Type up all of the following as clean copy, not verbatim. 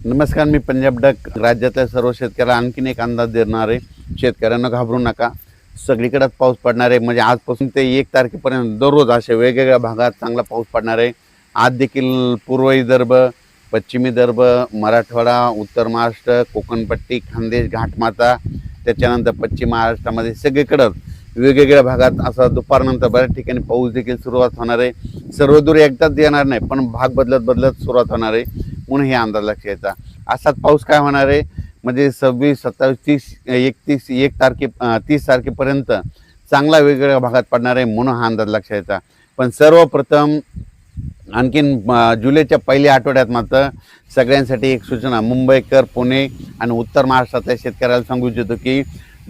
नमस्कार, मी पंजाब डक. राज्यातल्या सर्व शेतकऱ्याला आणखीन एक अंदाज देणार आहे. शेतकऱ्यांना घाबरू नका, सगळीकडेच पाऊस पडणार आहे. म्हणजे आजपासून ते 1 तारखेपर्यंत दररोज अशा वेगवेगळ्या भागात चांगला पाऊस पडणार आहे. आज देखील पूर्व विदर्भ, पश्चिम विदर्भ, मराठवाडा, उत्तर महाराष्ट्र, कोकणपट्टी, खानदेश, घाटमाता, त्याच्यानंतर पश्चिम महाराष्ट्रामध्ये सगळीकडं वेगवेगळ्या भागात असा दुपारनंतर बऱ्याच ठिकाणी पाऊस देखील सुरुवात होणार आहे. सर्वदूर एकदाच येणार नाही, पण भाग बदलत सुरुवात होणार आहे. म्हणून हे अंदाज लक्षात घ्यायचा. असाच पाऊस काय होणार आहे म्हणजे 26, 27, 30, 31, 30 तारखेपर्यंत चांगला वेगवेगळ्या भागात पडणार आहे. म्हणून हा अंदाज लक्षात घ्यायचा. पण सर्वप्रथम आणखीन जुलैच्या पहिल्या आठवड्यात मात्र सगळ्यांसाठी एक सूचना, मुंबईकर, पुणे आणि उत्तर महाराष्ट्रातल्या शेतकऱ्याला सांगू इच्छितो की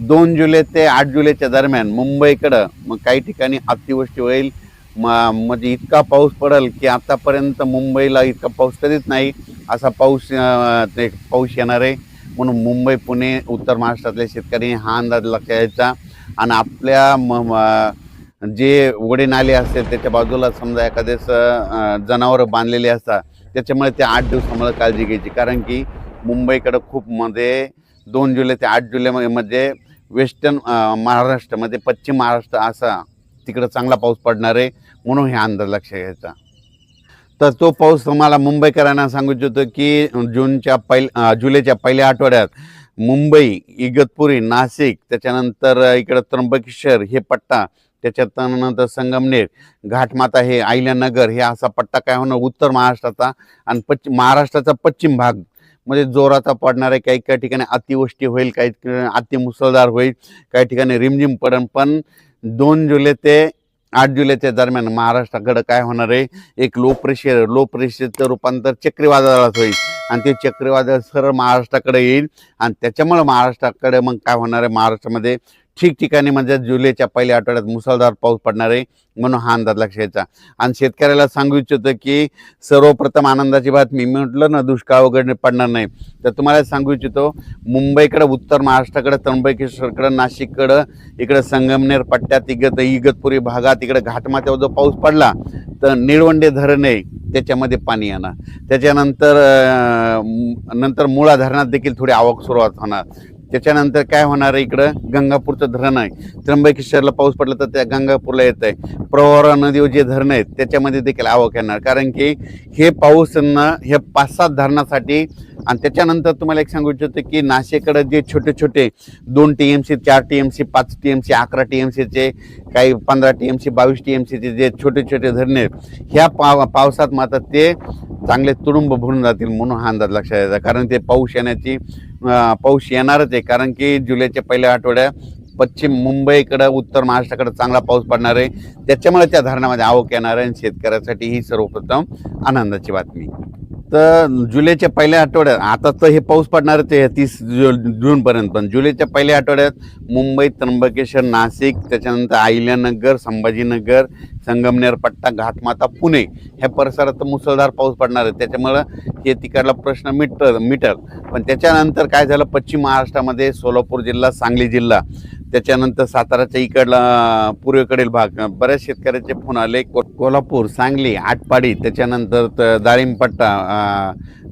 2 जुलै ते 8 जुलैच्या दरम्यान मुंबईकडं मग काही ठिकाणी अतिवृष्टी होईल. म्हणजे इतका पाऊस पडेल की आतापर्यंत मुंबईला इतका पाऊस कधीच नाही असा पाऊस येणार आहे. म्हणून मुंबई, पुणे, उत्तर महाराष्ट्रातल्या शेतकऱ्यांनी हा अंदाज लक्षात घ्यायचा. आणि आपल्या जे ओढे नाले असतील त्याच्या बाजूला समजा एखादेच जनावरं बांधलेली असतात, त्याच्यामुळे ते 8 दिवसामध्ये काळजी घ्यायची. कारण की मुंबईकडं खूप 2 जुलै ते 8 जुलैमध्ये वेस्टर्न महाराष्ट्रामध्ये पश्चिम महाराष्ट्र असा तिकडं चांगला पाऊस पडणार आहे. म्हणून हे अंदाज लक्षात घ्यायचा. तर तो पाऊस तुम्हाला मुंबईकरांना सांगू इच्छितो की जुलैच्या पहिल्या आठवड्यात मुंबई, इगतपुरी, नाशिक, त्याच्यानंतर इकडं त्र्यंबकेश्वर हे पट्टा, त्याच्यानंतर संगमनेर, घाटमाता, हे अहिल्यानगर, हे असा पट्टा काय होणार उत्तर महाराष्ट्राचा आणि महाराष्ट्राचा पश्चिम भाग म्हणजे जोराचा पडणार आहे. काही ठिकाणी अतिवृष्टी होईल, काही ठिकाणी अतिमुसळधार होईल, काही ठिकाणी रिमझिम पडेल. पण 2 जुलै ते 8 जुलैच्या दरम्यान महाराष्ट्राकडं काय होणार आहे, एक लो प्रेशरचं रूपांतर चक्रीवादळात होईल आणि ते चक्रीवादळ सरळ महाराष्ट्राकडे येईल. आणि त्याच्यामुळे महाराष्ट्राकडे मग काय होणार आहे, महाराष्ट्रामध्ये ठिकठिकाणी म्हणजे जुलैच्या पहिल्या आठवड्यात मुसळधार पाऊस पडणार आहे. म्हणून हा अंदाज लक्षात घ्यायचा. आणि शेतकऱ्याला सांगू इच्छितो की सर्वप्रथम आनंदाची बातमी, मी म्हटलं ना दुष्काळ वगैरे पडणार नाही, तर तुम्हाला सांगू इच्छितो मुंबईकडं, उत्तर महाराष्ट्राकडं, त्र्यंबकेश्वरकडं, नाशिककडं, इकडं संगमनेर पट्ट्यात, इगतपुरी भागात, इकडे घाटमाथ्यावर जो पाऊस पडला तर निळवंडे धरण आहे त्याच्यामध्ये पाणी येणार. त्याच्यानंतर मुळा धरणात देखील थोडी आवक सुरुवात होणार. त्याच्यानंतर काय होणार आहे, इकडं गंगापूरचं धरण आहे, त्र्यंबकेश्वरला पाऊस पडला तर त्या गंगापूरला येत आहे. प्रवरा नदीवर जे धरणं आहेत त्याच्यामध्ये देखील आवक येणार. कारण की हे पाऊस हे 5-7 धरणासाठी. आणि त्याच्यानंतर तुम्हाला एक सांगू इच्छितो की नाशिककडे जे छोटे 2 TMC, 4 TMC, 5 TMC, 11 TMCचे, काही 15 TMC, 22 TMCचे जे छोटे धरणे आहेत, ह्या पावसात मात्र ते चांगले तुडुंब भरून जातील. म्हणून हा अंदाज लक्षात द्यायचा. कारण ते पाऊस येणारच आहे. कारण की जुलैच्या पहिल्या आठवड्यात पश्चिम मुंबईकडं, उत्तर महाराष्ट्राकडे चांगला पाऊस पडणार आहे. त्याच्यामुळे त्या धरणामध्ये आवक येणार आहे. आणि शेतकऱ्यासाठी ही सर्वप्रथम आनंदाची बातमी. तर जुलैच्या पहिल्या आठवड्यात आता तर हे पाऊस पडणारच आहे 30 जूनपर्यंत. पण जुलैच्या पहिल्या आठवड्यात मुंबई, त्र्यंबकेश्वर, नाशिक, त्याच्यानंतर अहिल्यानगर, संभाजीनगर, संगमनेर पट्टा, घाटमाता, पुणे ह्या परिसरात मुसळधार पाऊस पडणार आहे. त्याच्यामुळं हे तिकडला प्रश्न मिटल. पण त्याच्यानंतर काय झालं, पश्चिम महाराष्ट्रामध्ये सोलापूर जिल्हा, सांगली जिल्हा, त्याच्यानंतर साताराच्या इकडला पूर्वेकडील भाग बऱ्याच शेतकऱ्याचे फोन आले. कोल्हापूर, सांगली, आटपाडी, त्याच्यानंतर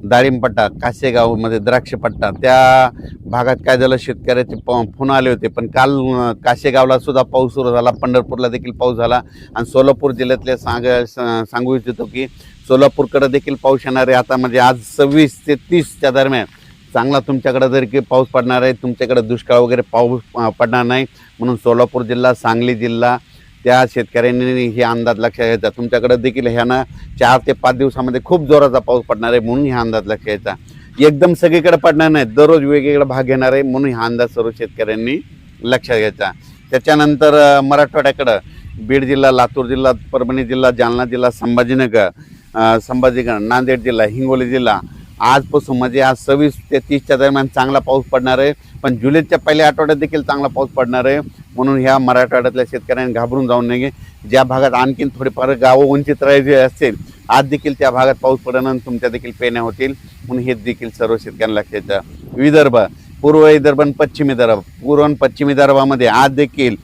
दाळिंबपट्टा, कासेगावमध्ये द्राक्षपट्टा, त्या भागात काय झालं, शेतकऱ्याचे फोन आले होते. पण काल कासेगावला सुद्धा पाऊस सुरू झाला, पंढरपूरला देखील पाऊस झाला. आणि सोलापूर जिल्ह्यातले सांगू इच्छितो की सोलापूरकडे देखील पाऊस येणार आहे. आता म्हणजे आज 26 ते 30च्या दरम्यान चांगला तुमच्याकडे जर की पाऊस पडणार आहे. तुमच्याकडे दुष्काळ वगैरे पाऊस पडणार नाही. म्हणून सोलापूर जिल्हा, सांगली जिल्हा, त्या शेतकऱ्यांनी हे अंदाज लक्षात घ्यायचा. तुमच्याकडे देखील ह्यानं 4 ते 5 दिवसामध्ये खूप जोराचा पाऊस पडणार आहे. म्हणून हा अंदाज लक्षात घ्यायचा. एकदम सगळीकडे पडणार नाही, दररोज वेगवेगळा भाग येणार आहे. म्हणून हा अंदाज सर्व शेतकऱ्यांनी लक्षात घ्यायचा. त्याच्यानंतर मराठवाड्याकडं बीड जिल्हा, लातूर जिल्हा, परभणी जिल्हा, जालना जिल्हा, संभाजीनगर, नांदेड जिल्हा, हिंगोली जिल्हा आजपासून म्हणजे आज 26 ते 30च्या दरम्यान चांगला पाऊस पडणार आहे. पण जुलैच्या पहिल्या आठवड्यात देखील चांगला पाऊस पडणार आहे. म्हणून ह्या मराठवाड्यातल्या शेतकऱ्यांनी घाबरून जाऊ नये. ज्या भागात आणखीन थोडेफार गावं वंचित राहायचे असतील, आज देखील त्या भागात पाऊस पडल्यानंतर तुमच्या देखील पेण्या होतील. म्हणून हे देखील सर्व शेतकऱ्यांना लक्षात द्या. विदर्भ, पूर्व विदर्भ आणि पश्चिम विदर्भ, पूर्व आणि पश्चिम विदर्भामध्ये आज देखील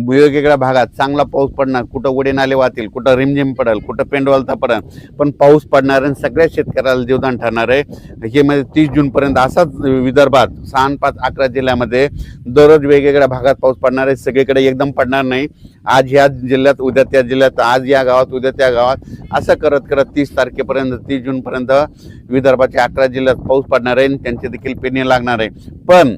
वेगवेगळ्या भागात चांगला पाऊस पडणार, कुठं उडे नाले वाहतील, कुठं रिमझिम पडेल, कुठं पेंडवलता पडेल, पण पाऊस पडणार आणि सगळ्या शेतकऱ्याला जीवदान ठरणार आहे. हे म्हणजे 30 जूनपर्यंत असाच विदर्भात 6, 5, 11 जिल्ह्यामध्ये दररोज वेगवेगळ्या भागात पाऊस पडणार आहे. सगळीकडे एकदम पडणार नाही. आज ह्या जिल्ह्यात, उद्या त्या जिल्ह्यात, आज या गावात, उद्या त्या गावात, असं करत करत 30 तारखेपर्यंत, 30 जूनपर्यंत विदर्भाच्या 11 जिल्ह्यात पाऊस पडणार आहे. त्यांची देखील पेरणी लागणार आहे. पण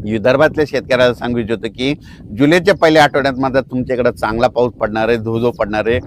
विदर्भातल्या शेतकऱ्याला सांगू इच्छितो की जुलैच्या पहिल्या आठवड्यात मात्र तुमच्याकडे चांगला पाऊस पडणार आहे, धो पडणार आहे.